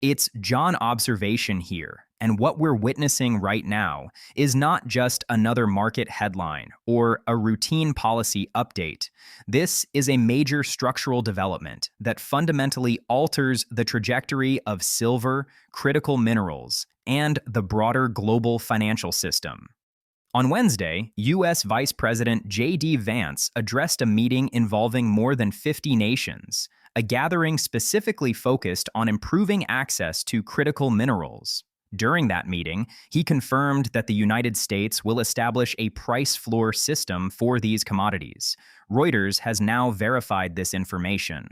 It's John observation here, and what we're witnessing right now is not just another market headline or a routine policy update. This is a major structural development that fundamentally alters the trajectory of silver, critical minerals, and the broader global financial system. On Wednesday, U.S. Vice President J.D. Vance addressed a meeting involving more than 50 nations, a gathering specifically focused on improving access to critical minerals. During that meeting, he confirmed that the United States will establish a price floor system for these commodities. Reuters has now verified this information.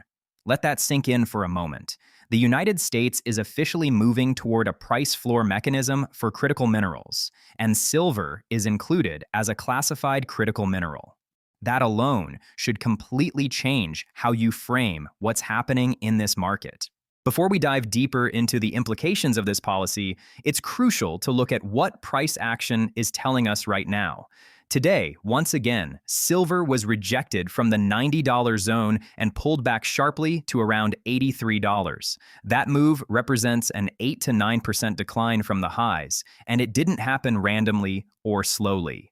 Let that sink in for a moment. The United States is officially moving toward a price floor mechanism for critical minerals, and silver is included as a classified critical mineral. That alone should completely change how you frame what's happening in this market. Before we dive deeper into the implications of this policy, it's crucial to look at what price action is telling us right now. Today, once again, silver was rejected from the $90 zone and pulled back sharply to around $83. That move represents an 8 to 9% decline from the highs, and it didn't happen randomly or slowly.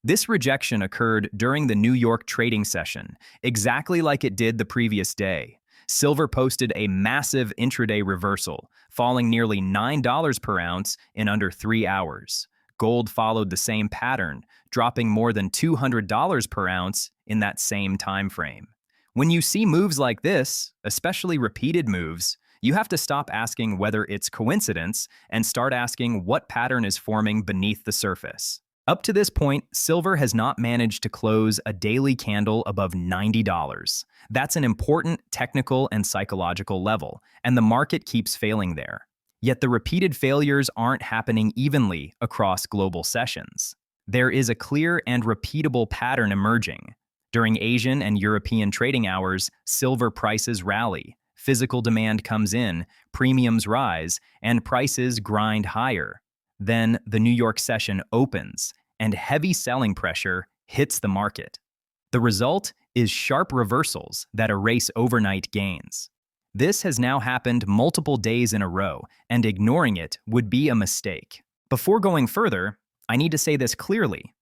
This rejection occurred during the New York trading session, exactly like it did the previous day. Silver posted a massive intraday reversal, falling nearly $9 per ounce in under 3 hours. Gold followed the same pattern, dropping more than $200 per ounce in that same time frame. When you see moves like this, especially repeated moves, you have to stop asking whether it's coincidence and start asking what pattern is forming beneath the surface. Up to this point, silver has not managed to close a daily candle above $90. That's an important technical and psychological level, and the market keeps failing there. Yet the repeated failures aren't happening evenly across global sessions. There is a clear and repeatable pattern emerging. During Asian and European trading hours, silver prices rally, physical demand comes in, premiums rise, and prices grind higher. Then the New York session opens, and heavy selling pressure hits the market. The result is sharp reversals that erase overnight gains. This has now happened multiple days in a row, and ignoring it would be a mistake. Before going further, I need to say this clearly.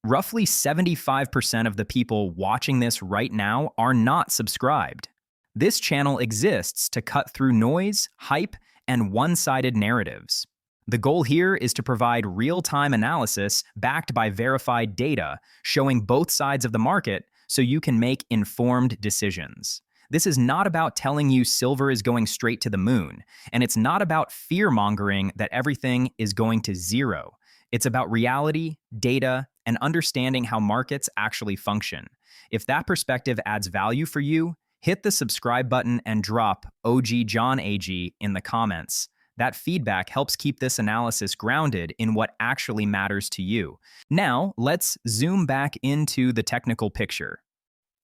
Roughly 75% of the people watching this right now are not subscribed. This channel exists to cut through noise, hype, and one-sided narratives. The goal here is to provide real-time analysis backed by verified data, showing both sides of the market so you can make informed decisions. This is not about telling you silver is going straight to the moon, and it's not about fear-mongering that everything is going to zero. It's about reality, data, and understanding how markets actually function. If that perspective adds value for you, hit the subscribe button and drop OG John AG in the comments. That feedback helps keep this analysis grounded in what actually matters to you. Now, let's zoom back into the technical picture.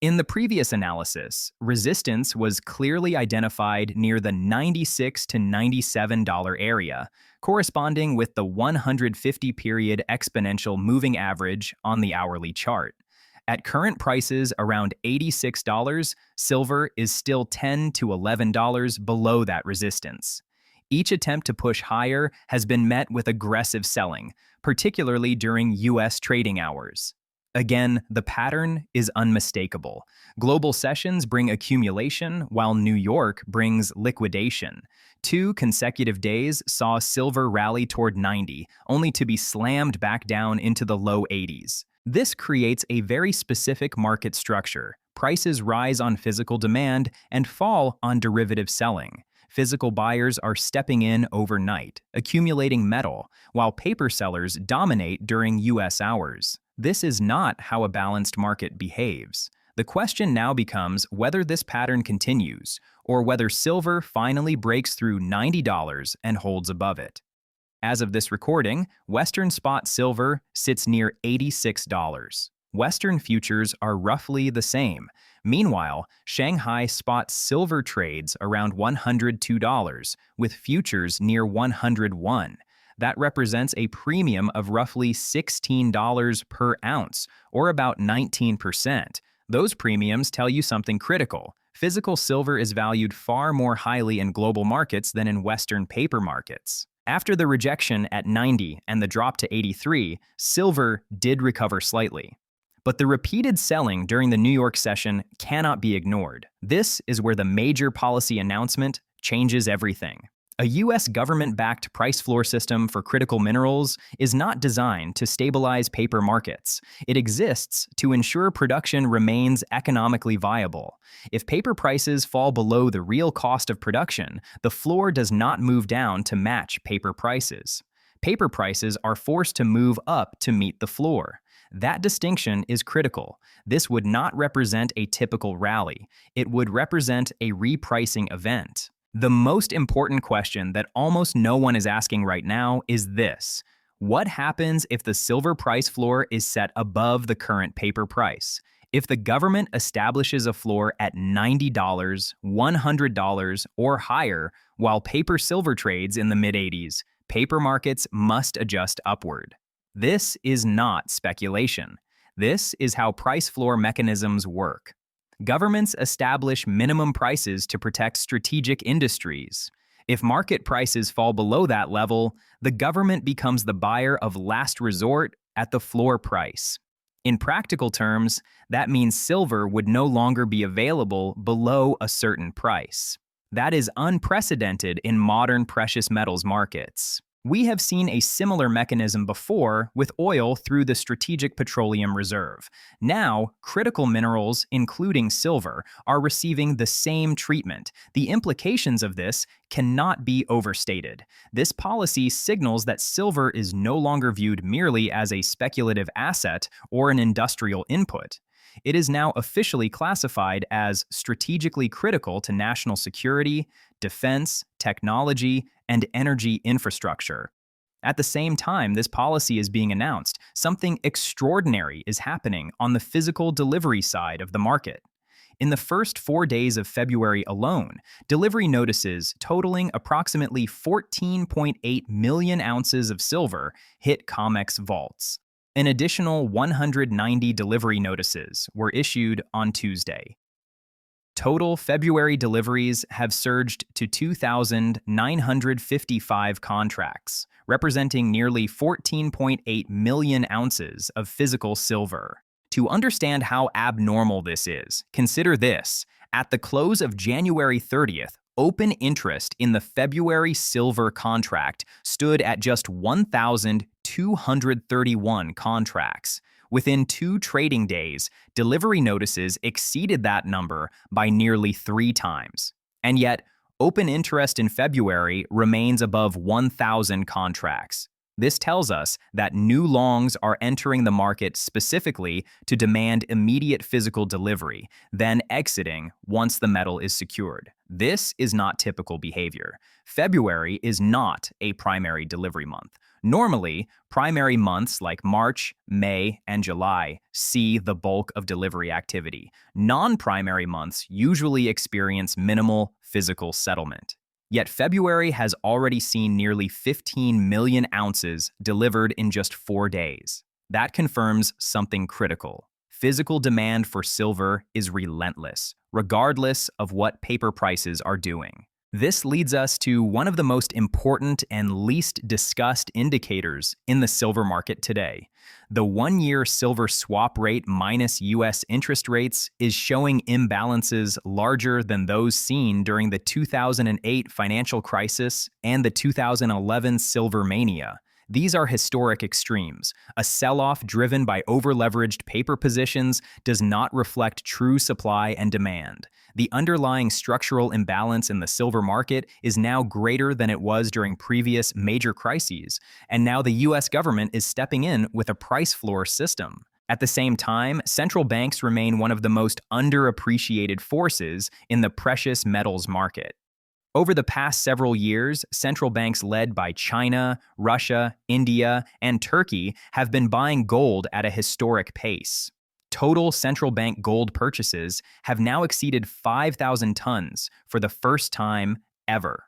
In the previous analysis, resistance was clearly identified near the $96 to $97 area, corresponding with the 150-period exponential moving average on the hourly chart. At current prices around $86, silver is still $10 to $11 below that resistance. Each attempt to push higher has been met with aggressive selling, particularly during U.S. trading hours. Again, the pattern is unmistakable. Global sessions bring accumulation, while New York brings liquidation. 2 consecutive days saw silver rally toward 90, only to be slammed back down into the low 80s. This creates a very specific market structure. Prices rise on physical demand and fall on derivative selling. Physical buyers are stepping in overnight, accumulating metal, while paper sellers dominate during U.S. hours. This is not how a balanced market behaves. The question now becomes whether this pattern continues, or whether silver finally breaks through $90 and holds above it. As of this recording, Western spot silver sits near $86. Western futures are roughly the same. Meanwhile, Shanghai spot silver trades around $102, with futures near $101. That represents a premium of roughly $16 per ounce, or about 19%. Those premiums tell you something critical. Physical silver is valued far more highly in global markets than in Western paper markets. After the rejection at 90 and the drop to 83, silver did recover slightly. But the repeated selling during the New York session cannot be ignored. This is where the major policy announcement changes everything. A U.S. government-backed price floor system for critical minerals is not designed to stabilize paper markets. It exists to ensure production remains economically viable. If paper prices fall below the real cost of production, the floor does not move down to match paper prices. Paper prices are forced to move up to meet the floor. That distinction is critical. This would not represent a typical rally. It would represent a repricing event. The most important question that almost no one is asking right now is this: what happens if the silver price floor is set above the current paper price? If the government establishes a floor at $90, $100, or higher, while paper silver trades in the mid-80s, paper markets must adjust upward. This is not speculation. This is how price floor mechanisms work. Governments establish minimum prices to protect strategic industries. If market prices fall below that level, the government becomes the buyer of last resort at the floor price. In practical terms, that means silver would no longer be available below a certain price. That is unprecedented in modern precious metals markets. We have seen a similar mechanism before with oil through the Strategic Petroleum Reserve. Now, critical minerals, including silver, are receiving the same treatment. The implications of this cannot be overstated. This policy signals that silver is no longer viewed merely as a speculative asset or an industrial input. It is now officially classified as strategically critical to national security, defense, technology, and energy infrastructure. At the same time this policy is being announced, something extraordinary is happening on the physical delivery side of the market. In the first 4 days of February alone, delivery notices totaling approximately 14.8 million ounces of silver hit COMEX vaults. An additional 190 delivery notices were issued on Tuesday. Total February deliveries have surged to 2,955 contracts, representing nearly 14.8 million ounces of physical silver. To understand how abnormal this is, consider this. At the close of January 30th, open interest in the February silver contract stood at just 1,231 contracts. Within 2 trading days, delivery notices exceeded that number by nearly 3 times. And yet, open interest in February remains above 1,000 contracts. This tells us that new longs are entering the market specifically to demand immediate physical delivery, then exiting once the metal is secured. This is not typical behavior. February is not a primary delivery month. Normally, primary months like March, May, and July see the bulk of delivery activity. Non-primary months usually experience minimal physical settlement. Yet February has already seen nearly 15 million ounces delivered in just 4 days. That confirms something critical. Physical demand for silver is relentless, regardless of what paper prices are doing. This leads us to one of the most important and least discussed indicators in the silver market today. The 1-year silver swap rate minus U.S. interest rates is showing imbalances larger than those seen during the 2008 financial crisis and the 2011 silver mania. These are historic extremes. A sell-off driven by over-leveraged paper positions does not reflect true supply and demand. The underlying structural imbalance in the silver market is now greater than it was during previous major crises, and now the U.S. government is stepping in with a price floor system. At the same time, central banks remain one of the most underappreciated forces in the precious metals market. Over the past several years, central banks led by China, Russia, India, and Turkey have been buying gold at a historic pace. Total central bank gold purchases have now exceeded 5,000 tons for the first time ever.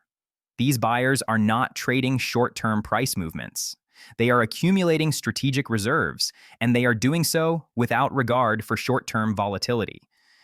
These buyers are not trading short-term price movements. They are accumulating strategic reserves, and they are doing so without regard for short-term volatility.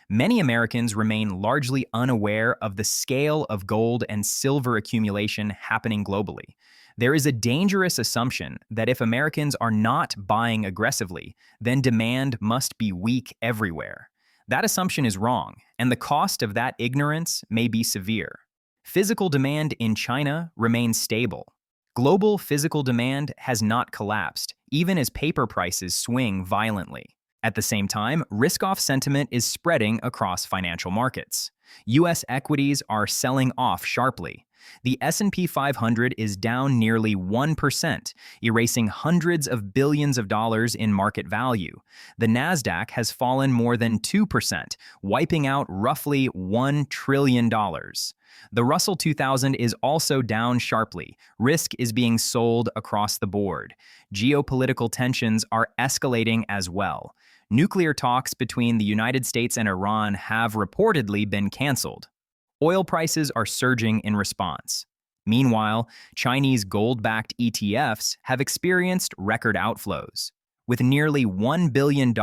Many Americans remain largely unaware of the scale of gold and silver accumulation happening globally. There is a dangerous assumption that if Americans are not buying aggressively, then demand must be weak everywhere. That assumption is wrong, and the cost of that ignorance may be severe. Physical demand in China remains stable. Global physical demand has not collapsed, even as paper prices swing violently. At the same time, risk-off sentiment is spreading across financial markets. US equities are selling off sharply. The S&P 500 is down nearly 1%, erasing hundreds of billions of dollars in market value. The Nasdaq has fallen more than 2%, wiping out roughly $1 trillion. The Russell 2000 is also down sharply. Risk is being sold across the board. Geopolitical tensions are escalating as well. Nuclear talks between the United States and Iran have reportedly been canceled. Oil prices are surging in response. Meanwhile, Chinese gold-backed ETFs have experienced record outflows, with nearly $1 billion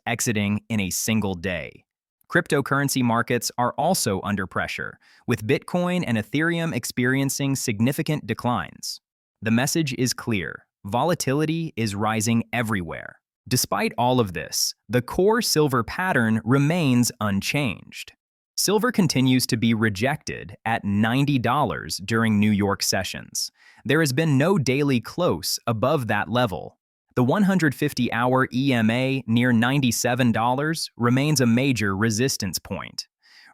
exiting in a single day. Cryptocurrency markets are also under pressure, with Bitcoin and Ethereum experiencing significant declines. The message is clear: volatility is rising everywhere. Despite all of this, the core silver pattern remains unchanged. Silver continues to be rejected at $90 during New York sessions. There has been no daily close above that level. The 150-hour EMA near $97 remains a major resistance point.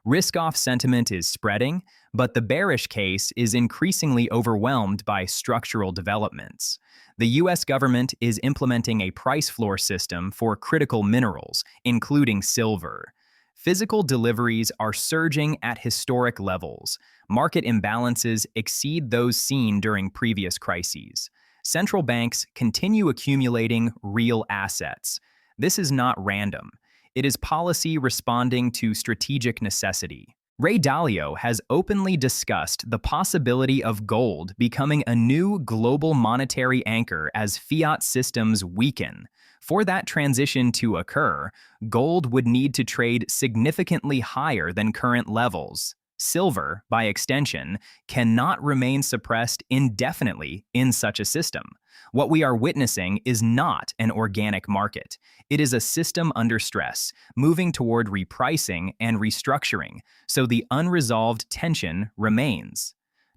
Risk-off sentiment is spreading, but the bearish case is increasingly overwhelmed by structural developments. The U.S. government is implementing a price floor system for critical minerals, including silver. Physical deliveries are surging at historic levels. Market imbalances exceed those seen during previous crises. Central banks continue accumulating real assets. This is not random. It is policy responding to strategic necessity. Ray Dalio has openly discussed the possibility of gold becoming a new global monetary anchor as fiat systems weaken. For that transition to occur, gold would need to trade significantly higher than current levels. Silver, by extension, cannot remain suppressed indefinitely in such a system. What we are witnessing is not an organic market. It is a system under stress, moving toward repricing and restructuring, so the unresolved tension remains.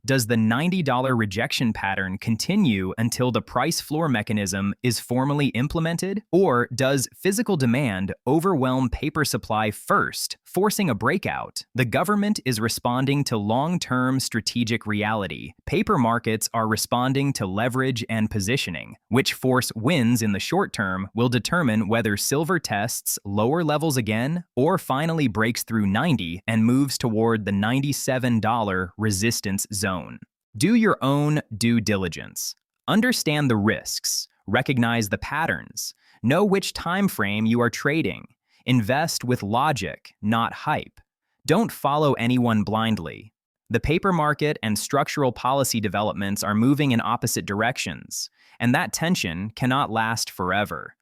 Does the $90 rejection pattern continue until the price floor mechanism is formally implemented? Or does physical demand overwhelm paper supply first, forcing a breakout? The government is responding to long-term strategic reality. Paper markets are responding to leverage and positioning. Which force wins in the short term will determine whether silver tests lower levels again or finally breaks through 90 and moves toward the $97 resistance zone. Do your own due diligence. Understand the risks, recognize the patterns, know which time frame you are trading. Invest with logic, not hype. Don't follow anyone blindly. The paper market and structural policy developments are moving in opposite directions, and that tension cannot last forever.